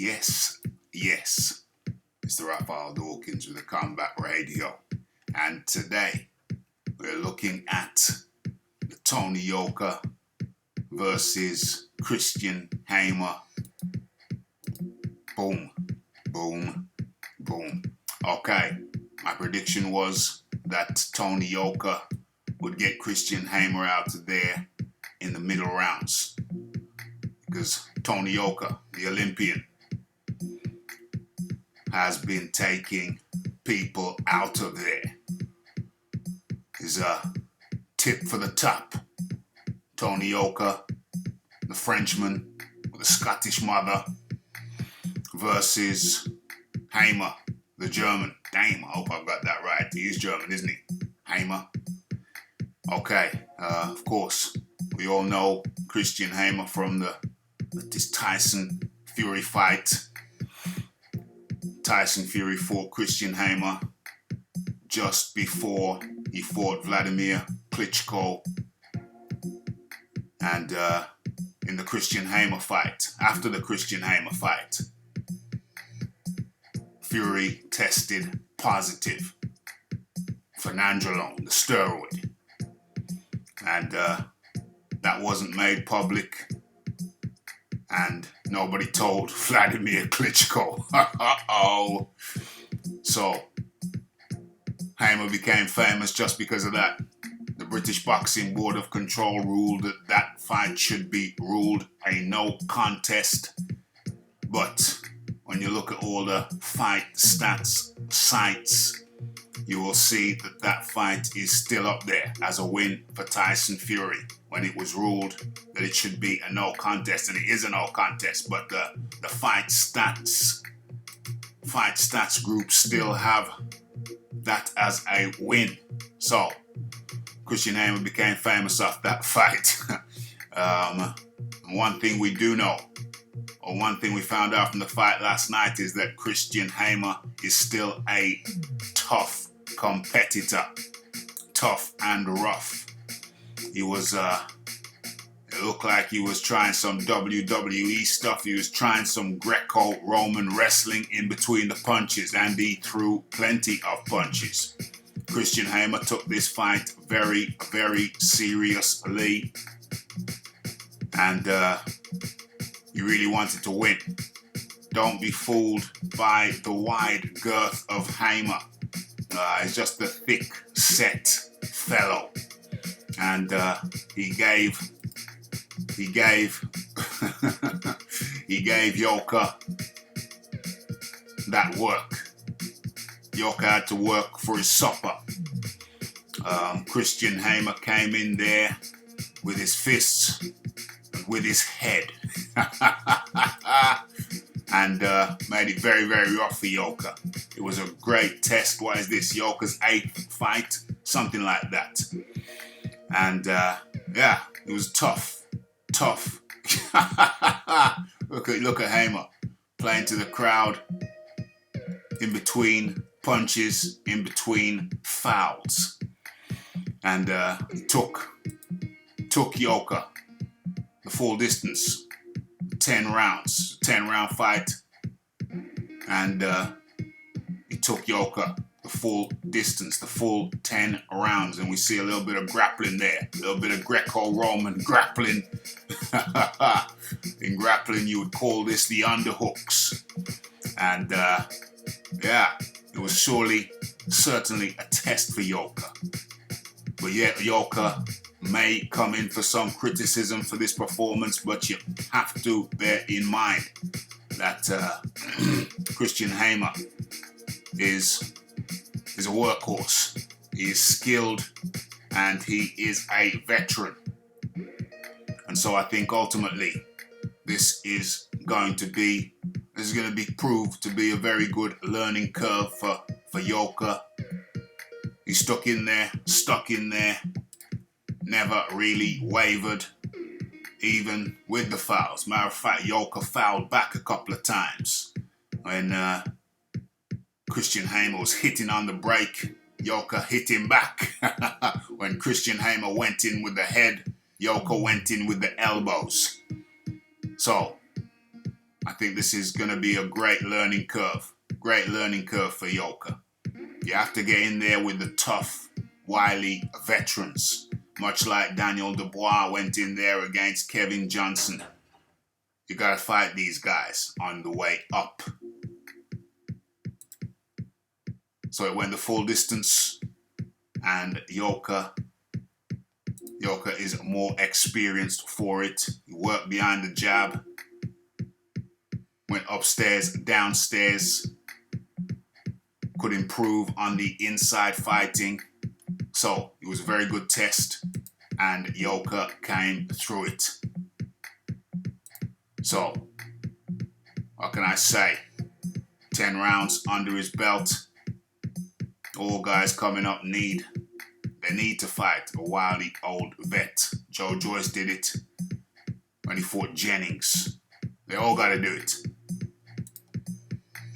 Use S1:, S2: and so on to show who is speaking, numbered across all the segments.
S1: Yes, yes. Mr. Raphael Dawkins with the Combat Radio. And today we're looking at the Tony Yoka versus Christian Hamer. Boom, boom, boom. Okay, my prediction was that Tony Yoka would get Christian Hamer out of there in the middle rounds. Because Tony Yoka, the Olympian, has been taking people out of there. He's a tip for the top. Tony Yoka, the Frenchman with a Scottish mother, versus Hamer, the German. Damn, I hope I've got that right. He is German, isn't he? Hamer. Okay, of course, we all know Christian Hamer from this Tyson Fury fight. Tyson Fury fought Christian Hamer just before he fought Vladimir Klitschko. And in the Christian Hamer fight, after the Christian Hamer fight, Fury tested positive for nandrolone, the steroid. And that wasn't made public. And nobody told Vladimir Klitschko. Uh-oh. So, Hamer became famous just because of that. The British Boxing Board of Control ruled that that fight should be ruled a no contest. But when you look at all the fight stats sites, you will see that that fight is still up there as a win for Tyson Fury when it was ruled that it should be a no contest, and it is a no contest, but the fight stats group still have that as a win. So Christian Hamer became famous off that fight. One thing we do know, or one thing we found out from the fight last night, is that Christian Hamer is still a tough competitor, tough and rough. He was, it looked like he was trying some WWE stuff. He was trying some Greco-Roman wrestling in between the punches, and he threw plenty of punches. Christian Hamer took this fight very, very seriously, and he really wanted to win. Don't be fooled by the wide girth of Hamer. He's just a thick-set fellow, and he gave Yoka that work. Yoka had to work for his supper. Christian Hamer came in there with his fists and with his head. And made it very, very rough for Yoka. It was a great test. What is this, Yoka's 8th fight? Something like that. And yeah, it was tough. Look at Hamer playing to the crowd, in between punches, in between fouls. And he took Yoka the full distance. 10 rounds, 10-round fight, and he took Yoka the full distance, the full 10 rounds, and we see a little bit of grappling there, a little bit of Greco-Roman grappling. In grappling, you would call this the underhooks, and yeah, it was certainly a test for Yoka. But yet, Yoka may come in for some criticism for this performance, but you have to bear in mind that Christian Hamer is a workhorse. He is skilled and he is a veteran. And so I think ultimately this is going to be proved to be a very good learning curve for Yoka. He's stuck in there, never really wavered, even with the fouls. Matter of fact, Yoka fouled back a couple of times. When Christian Hamer was hitting on the break, Yoka hit him back. When Christian Hamer went in with the head, Yoka went in with the elbows. So, I think this is going to be a great learning curve. Great learning curve for Yoka. You have to get in there with the tough, wily veterans. Much like Daniel Dubois went in there against Kevin Johnson. You gotta fight these guys on the way up. So it went the full distance, and Yoka is more experienced for it. He worked behind the jab, went upstairs, downstairs, could improve on the inside fighting. So it was a very good test, and Yoka came through it. So, what can I say? 10 rounds under his belt. All guys coming up need to fight a wily old vet. Joe Joyce did it when he fought Jennings. They all got to do it.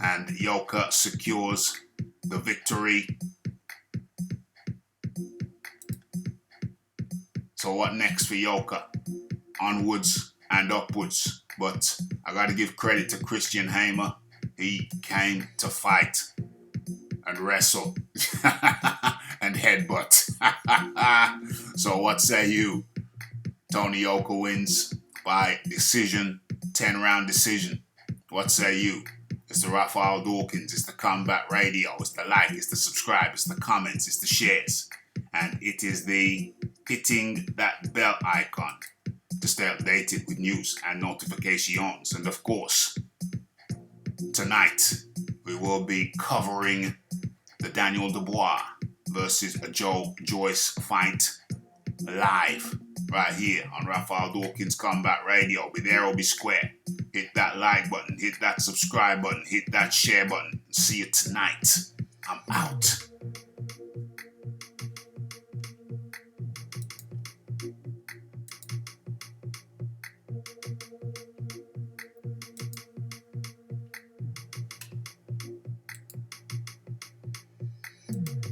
S1: And Yoka secures the victory. So what next for Yoka? Onwards and upwards. But I got to give credit to Christian Hamer. He came to fight and wrestle and headbutt. So what say you? Tony Yoka wins by decision, 10-round decision. What say you? It's the Raphael Dawkins, it's the Combat Radio, it's the like, it's the subscribe, it's the comments, it's the shares. And it is the hitting that bell icon to stay updated with news and notifications. And of course, tonight we will be covering the Daniel Dubois versus Joe Joyce fight live right here on Raphael Dawkins Combat Radio. Be there or be square. Hit that like button, hit that subscribe button, hit that share button. See you tonight. I'm out.